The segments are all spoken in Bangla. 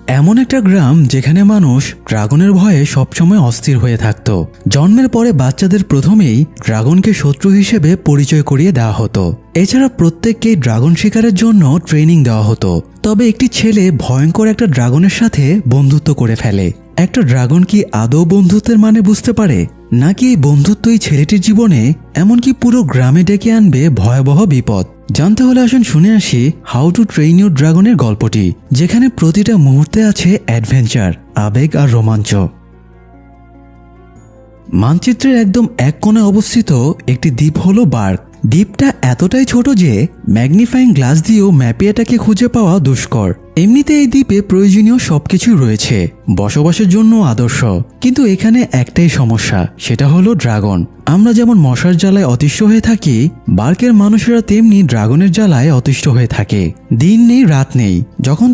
এমন একটা গ্রাম যেখানে মানুষ ড্রাগনের ভয়ে সবসময় অস্থির হয়ে থাকত। জন্মের পরে বাচ্চাদের প্রথমেই ড্রাগনকে শত্রু হিসেবে পরিচয় করিয়ে দেওয়া হতো। এছাড়া প্রত্যেককেই ড্রাগন শিকারের জন্য ট্রেনিং দেওয়া হতো। তবে একটি ছেলে ভয়ঙ্কর একটা ড্রাগনের সাথে বন্ধুত্ব করে ফেলে। একটা ড্রাগন কি আদৌ বন্ধুত্বের মানে বুঝতে পারে, নাকি এই বন্ধুত্বই ছেলেটির জীবনে এমনকি পুরো গ্রামে ডেকে আনবে ভয়াবহ বিপদ? জানতে হলে আসুন শুনে আসি হাউ টু ট্রেন ইউর ড্রাগনের গল্পটি, যেখানে প্রতিটা মুহূর্তে আছে অ্যাডভেঞ্চার, আবেগ আর রোমাঞ্চ। মানচিত্রের একদম এক কোণে অবস্থিত একটি দ্বীপ হলো বার্গ। দ্বীপটা এতটাই ছোট যে ম্যাগনিফাইং গ্লাস দিয়েও ম্যাপে এটাকে খুঁজে পাওয়া দুষ্কর। এমনিতে এই দ্বীপে প্রয়োজনীয় সবকিছুই রয়েছে, বসবাসের জন্য আদর্শ। কিন্তু এখানে একটাই সমস্যা, সেটা হলো ড্রাগন। আমরা যেমন মশার জ্বালায় অতিষ্ঠ হয়ে থাকি, বার্গের মানুষেরা তেমনি ড্রাগনের জ্বালায় অতিষ্ঠ হয়ে থাকে। দিন নেই রাত নেই। যখন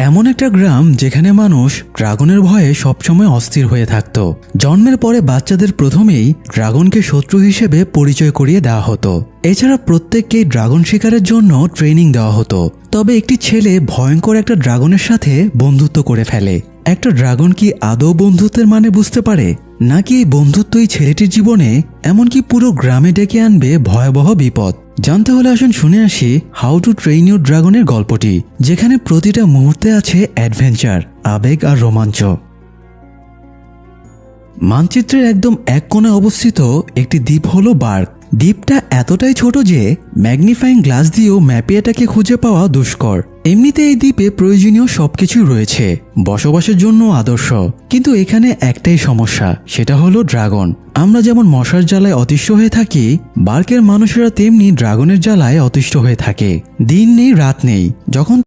এমন একটা গ্রাম যেখানে মানুষ ড্রাগনের ভয়ে সবসময় অস্থির হয়ে থাকত। জন্মের পরে বাচ্চাদের প্রথমেই ড্রাগনকে শত্রু হিসেবে পরিচয় করিয়ে দেওয়া হতো। এছাড়া প্রত্যেককেই ড্রাগন শিকারের জন্য ট্রেনিং দেওয়া হতো। তবে একটি ছেলে ভয়ঙ্কর একটা ড্রাগনের সাথে বন্ধুত্ব করে ফেলে। একটা ড্রাগন কি আদৌ বন্ধুত্বের মানে বুঝতে পারে, নাকি এই বন্ধুত্বই ছেলেটির জীবনে এমনকি পুরো গ্রামে ডেকে আনবে ভয়াবহ বিপদ? জানতে হলে আসুন শুনে আসি হাউ টু ট্রেন ইউর ড্রাগনের গল্পটি, যেখানে প্রতিটা মুহূর্তে আছে অ্যাডভেঞ্চার, আবেগ আর রোমাঞ্চ। মানচিত্রের একদম এক কোণে অবস্থিত একটি দ্বীপ হলো বার্গ। দ্বীপটা এতটাই ছোট যে ম্যাগনিফাইং গ্লাস দিয়েও ম্যাপে এটাকে খুঁজে পাওয়া দুষ্কর। এমনিতে এই দ্বীপে প্রয়োজনীয় সবকিছুই রয়েছে, বসবাসের জন্য আদর্শ। কিন্তু এখানে একটাই সমস্যা, সেটা হলো ড্রাগন। আমরা যেমন মশার জ্বালায় অতিষ্ঠ হয়ে থাকি, বার্গের মানুষেরা তেমনি ড্রাগনের জ্বালায় অতিষ্ঠ হয়ে থাকে। দিন নেই রাত নেই। যখন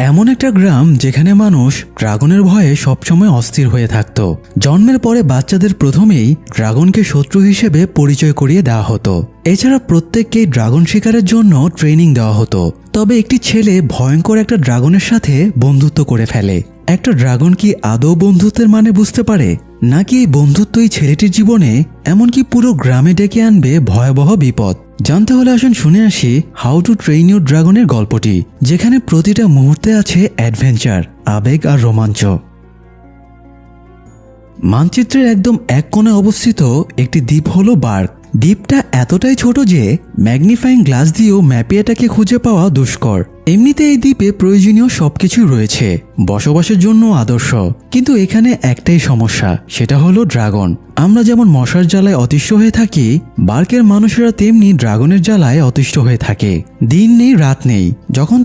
এমন একটা গ্রাম যেখানে মানুষ ড্রাগনের ভয়ে সবসময় অস্থির হয়ে থাকত। জন্মের পরে বাচ্চাদের প্রথমেই ড্রাগনকে শত্রু হিসেবে পরিচয় করিয়ে দেওয়া হতো। এছাড়া প্রত্যেককেই ড্রাগন শিকারের জন্য ট্রেনিং দেওয়া হতো। তবে একটি ছেলে ভয়ঙ্কর একটা ড্রাগনের সাথে বন্ধুত্ব করে ফেলে। একটা ড্রাগন কি আদৌ বন্ধুত্বের মানে বুঝতে পারে, নাকি এই বন্ধুত্বই ছেলেটির জীবনে এমনকি পুরো গ্রামে ডেকে আনবে ভয়াবহ বিপদ? জানতে হলে আসুন শুনে আসি হাউ টু ট্রেন ইউর ড্রাগনের গল্পটি, যেখানে প্রতিটা মুহূর্তে আছে অ্যাডভেঞ্চার, আবেগ আর রোমাঞ্চ। মানচিত্রের একদম এক কোণে অবস্থিত একটি দ্বীপ হলো বার্গ। দ্বীপটা এতটাই ছোট যে ম্যাগনিফাইং গ্লাস দিয়েও ম্যাপে এটাকে খুঁজে পাওয়া দুষ্কর। এমনিতে এই দ্বীপে প্রয়োজনীয় সবকিছুই রয়েছে, বসবাসের জন্য আদর্শ। কিন্তু এখানে একটাই সমস্যা, সেটা হলো ড্রাগন। আমরা যেমন মশার জ্বালায় অতিষ্ঠ হয়ে থাকি, বার্গের মানুষেরা তেমনি ড্রাগনের জ্বালায় অতিষ্ঠ হয়ে থাকে। দিন নেই রাত নেই। যখন